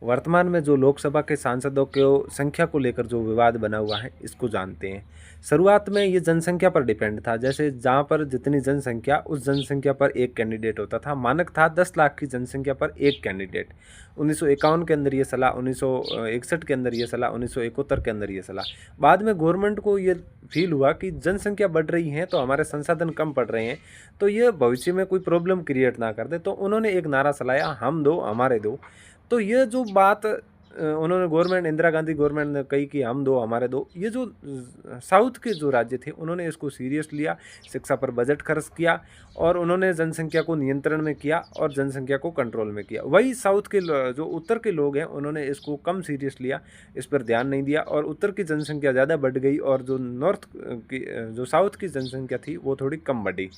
वर्तमान में जो लोकसभा के सांसदों को संख्या को लेकर जो विवाद बना हुआ है, इसको जानते हैं। शुरुआत में ये जनसंख्या पर डिपेंड था, जैसे जहाँ पर जितनी जनसंख्या, उस जनसंख्या पर एक कैंडिडेट होता था। मानक था 10 लाख की जनसंख्या पर एक कैंडिडेट। 1951 के अंदर ये सलाह, 1961 के अंदर ये सलाह, 1971 के अंदर ये सलाह। बाद में गवर्नमेंट को ये फील हुआ कि जनसंख्या बढ़ रही है, तो हमारे संसाधन कम पड़ रहे हैं, तो ये भविष्य में कोई प्रॉब्लम क्रिएट ना कर दे, तो उन्होंने एक नारा चलाया, हम दो हमारे दो। तो ये जो बात उन्होंने गवर्नमेंट, इंदिरा गांधी गवर्नमेंट ने कही कि हम दो हमारे दो, ये जो साउथ के जो राज्य थे उन्होंने इसको सीरियस लिया, शिक्षा पर बजट खर्च किया और उन्होंने जनसंख्या को नियंत्रण में किया और जनसंख्या को कंट्रोल में किया। वही साउथ के जो उत्तर के लोग हैं उन्होंने इसको कम सीरियस लिया, इस पर ध्यान नहीं दिया और उत्तर की जनसंख्या ज़्यादा बढ़ गई और जो नॉर्थ की, जो साउथ की जनसंख्या थी वो थोड़ी कम बढ़ी।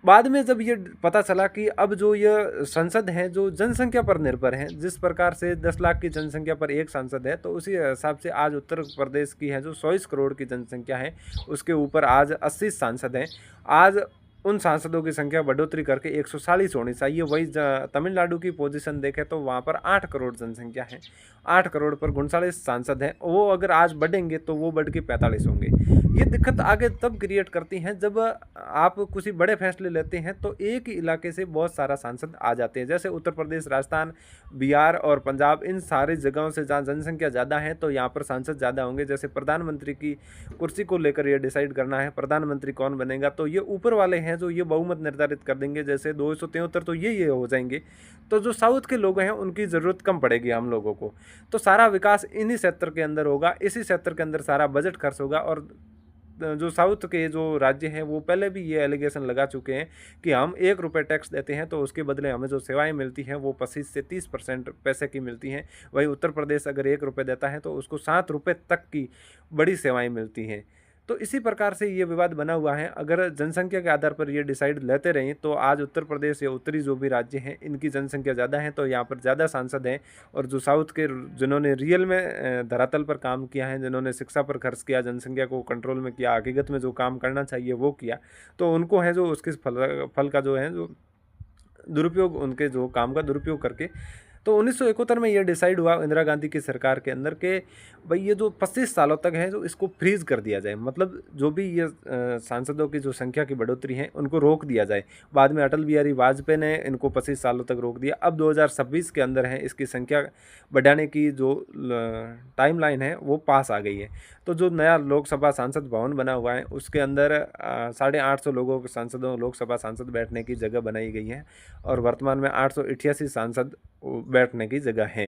बाद में जब ये पता चला कि अब जो ये संसद है जो जनसंख्या पर निर्भर है, जिस प्रकार से 10 लाख की जनसंख्या पर एक सांसद है, तो उसी हिसाब से आज उत्तर प्रदेश की है जो 24 करोड़ की जनसंख्या है, उसके ऊपर आज 80 सांसद हैं। आज उन सांसदों की संख्या बढ़ोतरी करके 140 होनी चाहिए। वही तमिलनाडु की पोजीशन देखें तो वहाँ पर 8 करोड़ जनसंख्या है, 8 करोड़ पर 39 सांसद हैं। वो अगर आज बढ़ेंगे तो वो बढ़ के 45 होंगे। ये दिक्कत आगे तब क्रिएट करती हैं जब आप किसी बड़े फैसले लेते हैं तो एक ही इलाके से बहुत सारा सांसद आ जाते हैं। जैसे उत्तर प्रदेश, राजस्थान, बिहार और पंजाब, इन सारी जगहों से जहाँ जनसंख्या ज़्यादा है तो यहाँ पर सांसद ज़्यादा होंगे। जैसे प्रधानमंत्री की कुर्सी को लेकर ये डिसाइड करना है प्रधानमंत्री कौन बनेगा, तो ये ऊपर वाले हैं जो ये बहुमत निर्धारित कर देंगे। जैसे 273 तो ये हो जाएंगे। तो जो साउथ के लोग हैं उनकी ज़रूरत कम पड़ेगी हम लोगों को। तो सारा विकास इन्हीं क्षेत्र के अंदर होगा, इसी क्षेत्र के अंदर सारा बजट खर्च होगा। और जो साउथ के जो राज्य हैं वो पहले भी ये एलिगेशन लगा चुके हैं कि हम 1 रुपये टैक्स देते हैं तो उसके बदले हमें जो सेवाएं मिलती हैं वो 25 से 30% पैसे की मिलती हैं। वही उत्तर प्रदेश अगर 1 रुपये देता है तो उसको 7 रुपये तक की बड़ी सेवाएं मिलती हैं। तो इसी प्रकार से ये विवाद बना हुआ है। अगर जनसंख्या के आधार पर ये डिसाइड लेते रहें तो आज उत्तर प्रदेश या उत्तरी जो भी राज्य हैं इनकी जनसंख्या ज़्यादा है तो यहाँ पर ज़्यादा सांसद हैं। और जो साउथ के जिन्होंने रियल में धरातल पर काम किया है, जिन्होंने शिक्षा पर खर्च किया, जनसंख्या को कंट्रोल में किया, हकीकत में जो काम करना चाहिए वो किया, तो उनको है जो उसके फल का जो है जो दुरुपयोग, उनके जो काम का दुरुपयोग करके। तो 1971 में ये डिसाइड हुआ इंदिरा गांधी की सरकार के अंदर के भाई ये जो 25 सालों तक है जो इसको फ्रीज कर दिया जाए, मतलब जो भी ये सांसदों की जो संख्या की बढ़ोतरी है उनको रोक दिया जाए। बाद में अटल बिहारी वाजपेयी ने इनको 25 सालों तक रोक दिया। अब 2026 के अंदर है इसकी संख्या बढ़ाने की जो टाइमलाइन है वो पास आ गई है। तो जो नया लोकसभा सांसद भवन बना हुआ है उसके अंदर 850 लोगों के सांसदों, लोकसभा सांसद बैठने की जगह बनाई गई है और वर्तमान में 888 सांसद बैठने की जगह है।